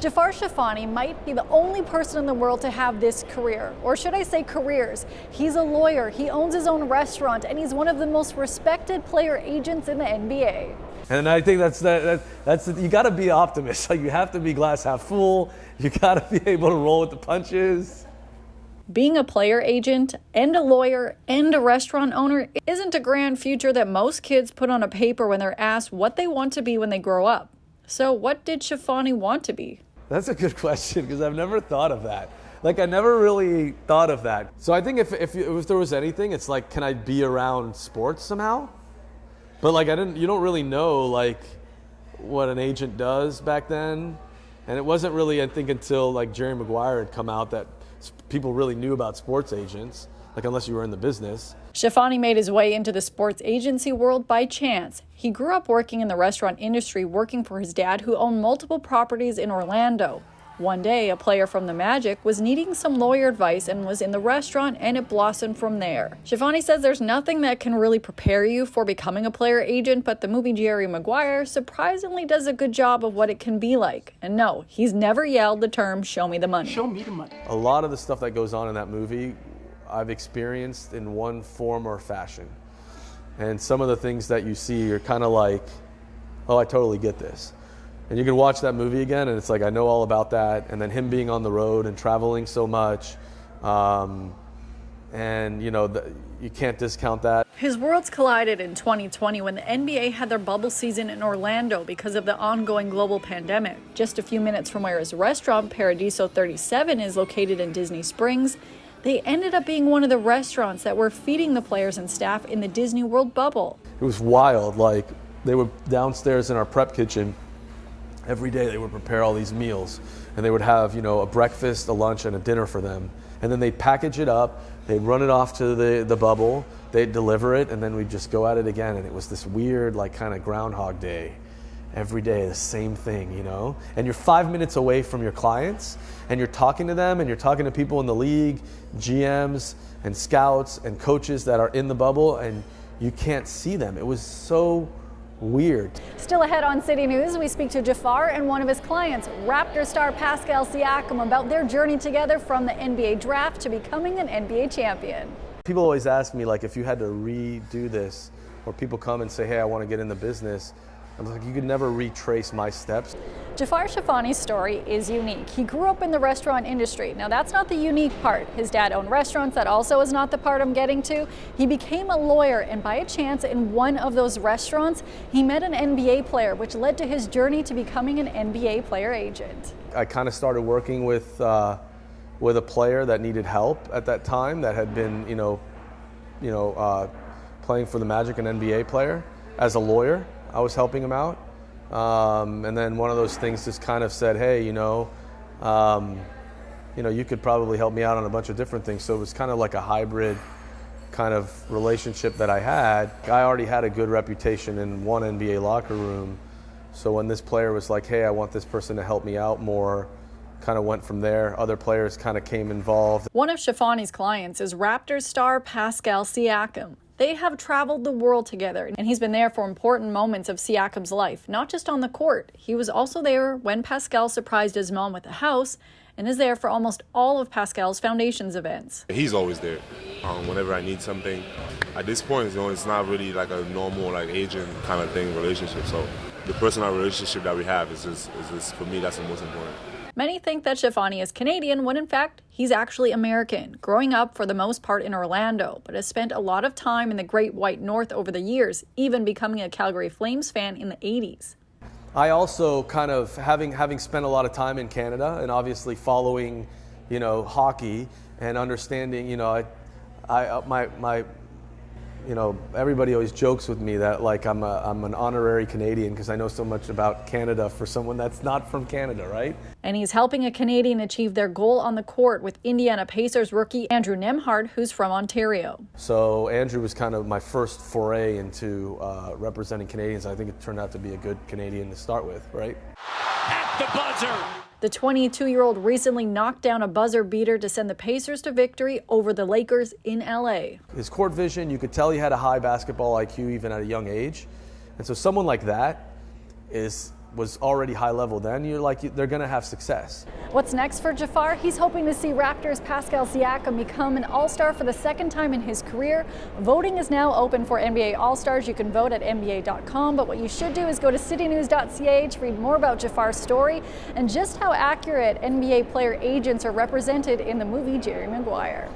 Jaafar Choufani might be the only person in the world to have this career, or should I say careers. He's a lawyer, he owns his own restaurant, and he's one of the most respected player agents in the NBA. And I think that's you got to be an optimist. Like, you have to be glass half full. You got to be able to roll with the punches. Being a player agent and a lawyer and a restaurant owner isn't a grand future that most kids put on a paper when they're asked what they want to be when they grow up. So what did Choufani want to be? That's a good question, because I've never thought of that. Like, I never really thought of that. So I think if there was anything, it's like, can I be around sports somehow? But like, you don't really know like what an agent does back then. And it wasn't really, I think, until like Jerry Maguire had come out that people really knew about sports agents, like, unless you were in the business. Choufani made his way into the sports agency world by chance. He grew up working in the restaurant industry, working for his dad, who owned multiple properties in Orlando. One day, a player from the Magic was needing some lawyer advice and was in the restaurant, and it blossomed from there. Choufani says there's nothing that can really prepare you for becoming a player agent, but the movie Jerry Maguire surprisingly does a good job of what it can be like. And no, he's never yelled the term, "Show me the money." Show me the money. A lot of the stuff that goes on in that movie, I've experienced in one form or fashion. And some of the things that you see, you're kind of like, oh, I totally get this. And you can watch that movie again, and it's like, I know all about that. And then him being on the road and traveling so much, and you know, you can't discount that. His worlds collided in 2020 when the NBA had their bubble season in Orlando because of the ongoing global pandemic. Just a few minutes from where his restaurant, Paradiso 37, is located in Disney Springs, they ended up being one of the restaurants that were feeding the players and staff in the Disney World bubble. It was wild. Like, they were downstairs in our prep kitchen. Every day they would prepare all these meals, and they would have, you know, a breakfast, a lunch, and a dinner for them. And then they'd package it up, they'd run it off to the bubble, they'd deliver it, and then we'd just go at it again. And it was this weird, like, kind of Groundhog Day. Every day, the same thing, you know? And you're 5 minutes away from your clients, and you're talking to them, and you're talking to people in the league, GMs and scouts and coaches that are in the bubble, and you can't see them. It was so weird. Still ahead on City News, we speak to Jaafar and one of his clients, Raptors star Pascal Siakam, about their journey together from the NBA draft to becoming an NBA champion. People always ask me, like, if you had to redo this, or people come and say, hey, I want to get in the business, I'm like, you could never retrace my steps. Jaafar Choufani's story is unique. He grew up in the restaurant industry. Now, that's not the unique part. His dad owned restaurants. That also is not the part I'm getting to. He became a lawyer, and by a chance, in one of those restaurants, he met an NBA player, which led to his journey to becoming an NBA player agent. I kind of started working with a player that needed help at that time, that had been, playing for the Magic, an NBA player. As a lawyer, I was helping him out. And then one of those things just kind of said, hey, you could probably help me out on a bunch of different things. So it was kind of like a hybrid kind of relationship that I had. I already had a good reputation in one NBA locker room. So when this player was like, hey, I want this person to help me out more, kind of went from there. Other players kind of came involved. One of Choufani's clients is Raptors star Pascal Siakam. They have traveled the world together, and he's been there for important moments of Siakam's life, not just on the court. He was also there when Pascal surprised his mom with a house, and is there for almost all of Pascal's Foundation's events. He's always there whenever I need something. At this point, it's not really like a normal agent kind of thing relationship. So the personal relationship that we have is just for me, that's the most important. Many think that Choufani is Canadian when in fact he's actually American, growing up for the most part in Orlando, but has spent a lot of time in the Great White North over the years, even becoming a Calgary Flames fan in the 80s. I also kind of, having spent a lot of time in Canada and obviously following, hockey and understanding, everybody always jokes with me that I'm an honorary Canadian because I know so much about Canada for someone that's not from Canada, right? And he's helping a Canadian achieve their goal on the court with Indiana Pacers rookie Andrew Nembhard, who's from Ontario. So Andrew was kind of my first foray into representing Canadians. I think it turned out to be a good Canadian to start with, right? At the buzzer. The 22-year-old recently knocked down a buzzer beater to send the Pacers to victory over the Lakers in LA. His court vision, you could tell he had a high basketball IQ even at a young age. And so someone like that is was already high level then, you're like, they're going to have success. What's next for Jaafar? He's hoping to see Raptors Pascal Siakam become an All-Star for the second time in his career. Voting is now open for NBA All-Stars. You can vote at NBA.com, but what you should do is go to CityNews.ca to read more about Jaafar's story and just how accurate NBA player agents are represented in the movie Jerry Maguire.